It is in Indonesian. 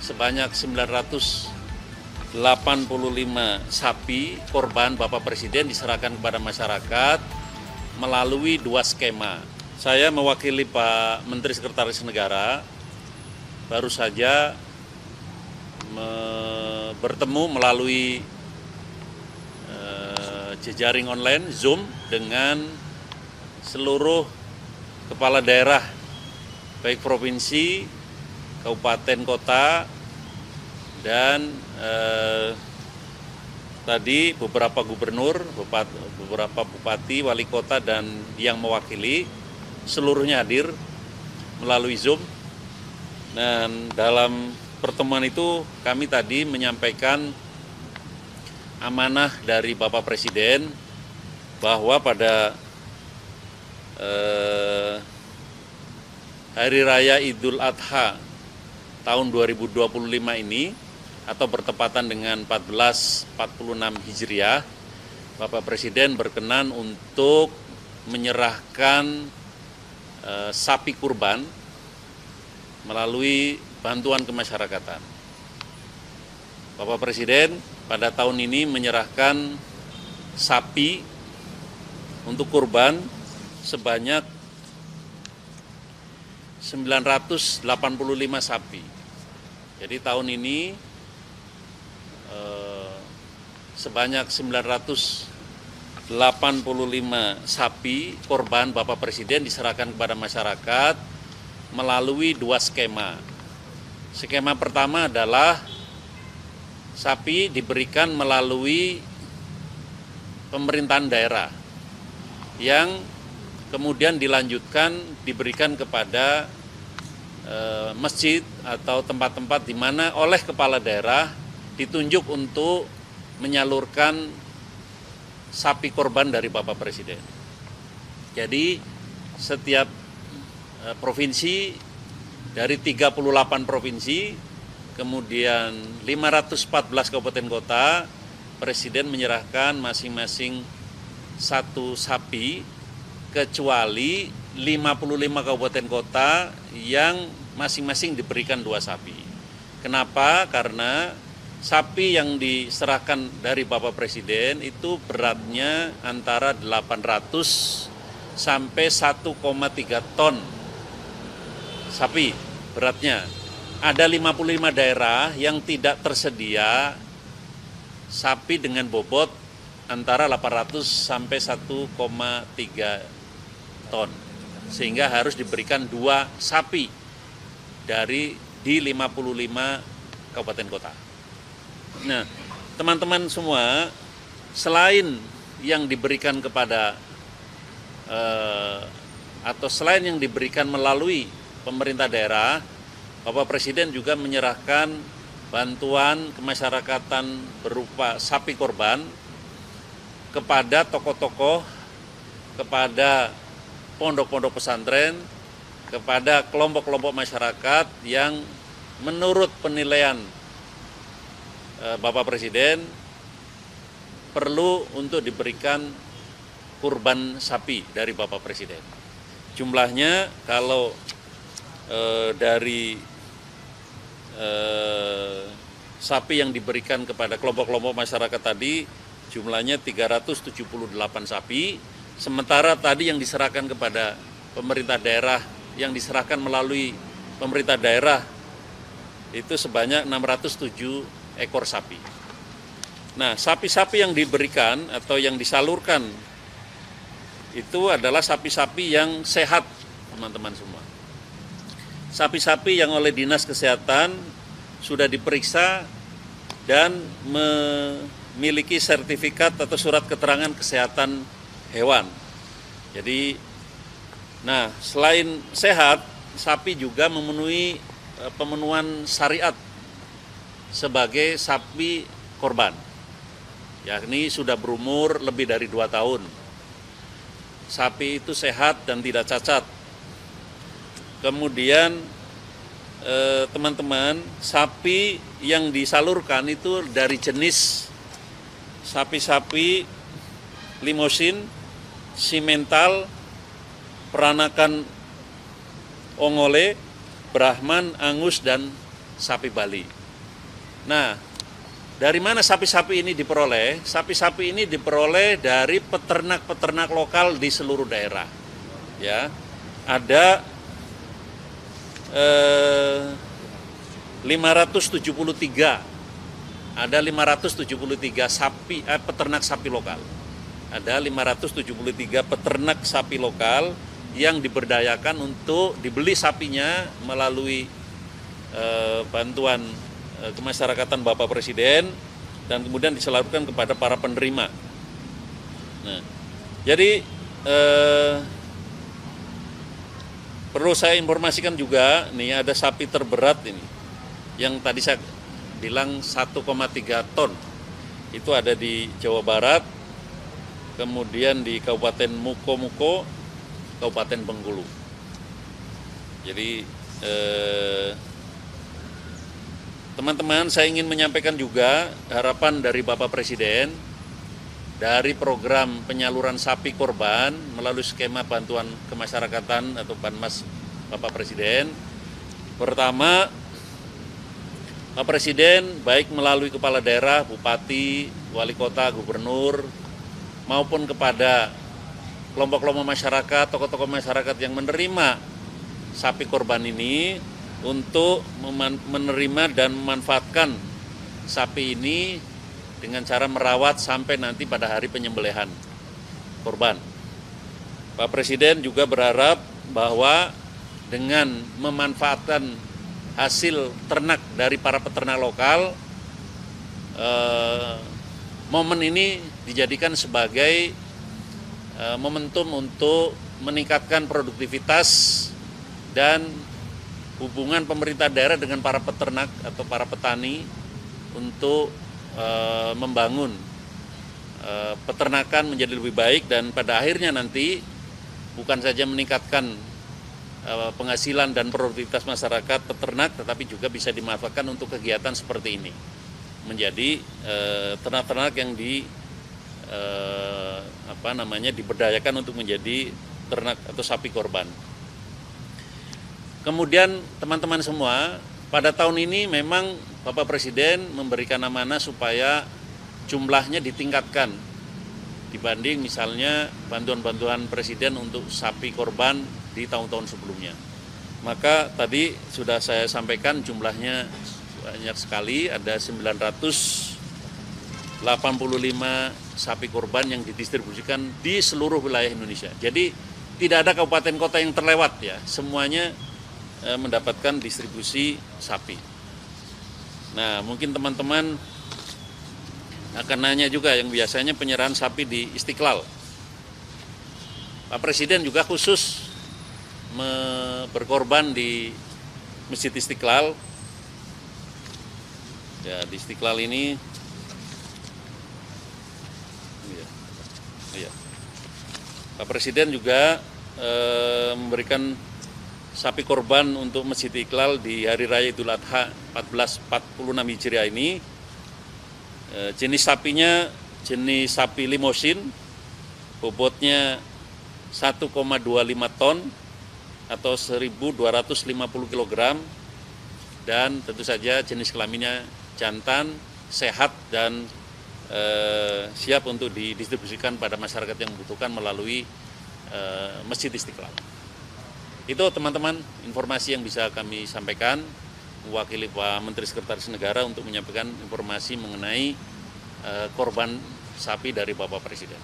sebanyak 985 sapi korban Bapak Presiden diserahkan kepada masyarakat melalui 2 skema. Saya mewakili Pak Menteri Sekretaris Negara baru saja bertemu melalui jejaring online Zoom dengan seluruh kepala daerah baik provinsi, kabupaten, kota, dan tadi beberapa gubernur, beberapa bupati, wali kota, dan yang mewakili seluruhnya hadir melalui Zoom. Dan dalam pertemuan itu kami tadi menyampaikan amanah dari Bapak Presiden bahwa pada Hari Raya Idul Adha tahun 2025 ini atau bertepatan dengan 1446 Hijriah, Bapak Presiden berkenan untuk menyerahkan sapi kurban melalui bantuan kemasyarakatan. Bapak Presiden pada tahun ini menyerahkan sapi untuk kurban sebanyak 985 sapi. Jadi tahun ini sebanyak 985 sapi korban Bapak Presiden diserahkan kepada masyarakat melalui 2 skema. Skema pertama adalah sapi diberikan melalui pemerintahan daerah yang kemudian dilanjutkan diberikan kepada masjid atau tempat-tempat di mana oleh kepala daerah ditunjuk untuk menyalurkan sapi korban dari Bapak Presiden. Jadi setiap provinsi dari 38 provinsi, kemudian 514 kabupaten kota, Presiden menyerahkan masing-masing 1 sapi, kecuali 55 kabupaten kota yang masing-masing diberikan 2 sapi. Kenapa? Karena sapi yang diserahkan dari Bapak Presiden itu beratnya antara 800 sampai 1,3 ton sapi beratnya. Ada 55 daerah yang tidak tersedia sapi dengan bobot antara 800 sampai 1,3 ton. Sehingga harus diberikan 2 sapi di 55 kabupaten kota. Nah, teman-teman semua, selain yang diberikan kepada atau selain yang diberikan melalui pemerintah daerah, Bapak Presiden juga menyerahkan bantuan kemasyarakatan berupa sapi korban kepada tokoh-tokoh, kepada pondok-pondok pesantren, kepada kelompok-kelompok masyarakat yang menurut penilaian Bapak Presiden perlu untuk diberikan kurban sapi dari Bapak Presiden. Jumlahnya kalau dari sapi yang diberikan kepada kelompok-kelompok masyarakat tadi jumlahnya 378 sapi, sementara tadi yang diserahkan kepada pemerintah daerah, yang diserahkan melalui pemerintah daerah itu sebanyak 607 ekor sapi. Nah, sapi-sapi yang diberikan atau yang disalurkan itu adalah sapi-sapi yang sehat, teman-teman semua. Sapi-sapi yang oleh Dinas Kesehatan sudah diperiksa dan memiliki sertifikat atau surat keterangan kesehatan hewan. Jadi, nah selain sehat, sapi juga memenuhi pemenuhan syariat sebagai sapi korban, yakni sudah berumur lebih dari 2 tahun. Sapi itu sehat dan tidak cacat. Kemudian teman-teman, sapi yang disalurkan itu dari jenis sapi-sapi limosin, simental, peranakan ongole, Brahman, Angus, dan sapi Bali. Nah, dari mana sapi-sapi ini diperoleh? Sapi-sapi ini diperoleh dari peternak-peternak lokal di seluruh daerah. Ya, ada 573 sapi peternak sapi lokal. Ada 573 peternak sapi lokal yang diberdayakan untuk dibeli sapinya melalui bantuan kemasyarakatan Bapak Presiden dan kemudian disalurkan kepada para penerima. Nah, jadi perlu saya informasikan juga, nih ada sapi terberat ini, yang tadi saya bilang 1,3 ton, itu ada di Jawa Barat, kemudian di Kabupaten Muko, Kabupaten Bengkulu. Jadi teman-teman, saya ingin menyampaikan juga harapan dari Bapak Presiden dari program penyaluran sapi korban melalui skema bantuan kemasyarakatan atau Banmas Bapak Presiden. Pertama, Pak Presiden baik melalui kepala daerah, bupati, wali kota, gubernur, maupun kepada kelompok-kelompok masyarakat, tokoh-tokoh masyarakat yang menerima sapi korban ini untuk menerima dan memanfaatkan sapi ini dengan cara merawat sampai nanti pada hari penyembelihan korban. Pak Presiden juga berharap bahwa dengan memanfaatkan hasil ternak dari para peternak lokal, momen ini dijadikan sebagai momentum untuk meningkatkan produktivitas dan hubungan pemerintah daerah dengan para peternak atau para petani untuk membangun peternakan menjadi lebih baik dan pada akhirnya nanti bukan saja meningkatkan penghasilan dan produktivitas masyarakat peternak, tetapi juga bisa dimanfaatkan untuk kegiatan seperti ini menjadi ternak-ternak yang diberdayakan untuk menjadi ternak atau sapi korban. Kemudian teman-teman semua, pada tahun ini memang Bapak Presiden memberikan amanah supaya jumlahnya ditingkatkan dibanding misalnya bantuan-bantuan Presiden untuk sapi korban di tahun-tahun sebelumnya. Maka tadi sudah saya sampaikan jumlahnya banyak sekali, ada 985 sapi korban yang didistribusikan di seluruh wilayah Indonesia. Jadi tidak ada kabupaten kota yang terlewat ya, semuanya mendapatkan distribusi sapi. Nah, mungkin teman-teman akan nanya juga yang biasanya penyerahan sapi di Istiqlal. Pak Presiden juga khusus berkorban di Masjid Istiqlal. Ya, di Istiqlal ini Pak Presiden juga memberikan sapi korban untuk Masjid Istiqlal di Hari Raya Idul Adha 1446 Hijriah ini. Jenis sapinya jenis sapi limosin, bobotnya 1,25 ton atau 1.250 kg, dan tentu saja jenis kelaminnya jantan, sehat, dan siap untuk didistribusikan pada masyarakat yang membutuhkan melalui Masjid Istiqlal. Itu teman-teman informasi yang bisa kami sampaikan, mewakili Pak Menteri Sekretaris Negara untuk menyampaikan informasi mengenai korban sapi dari Bapak Presiden.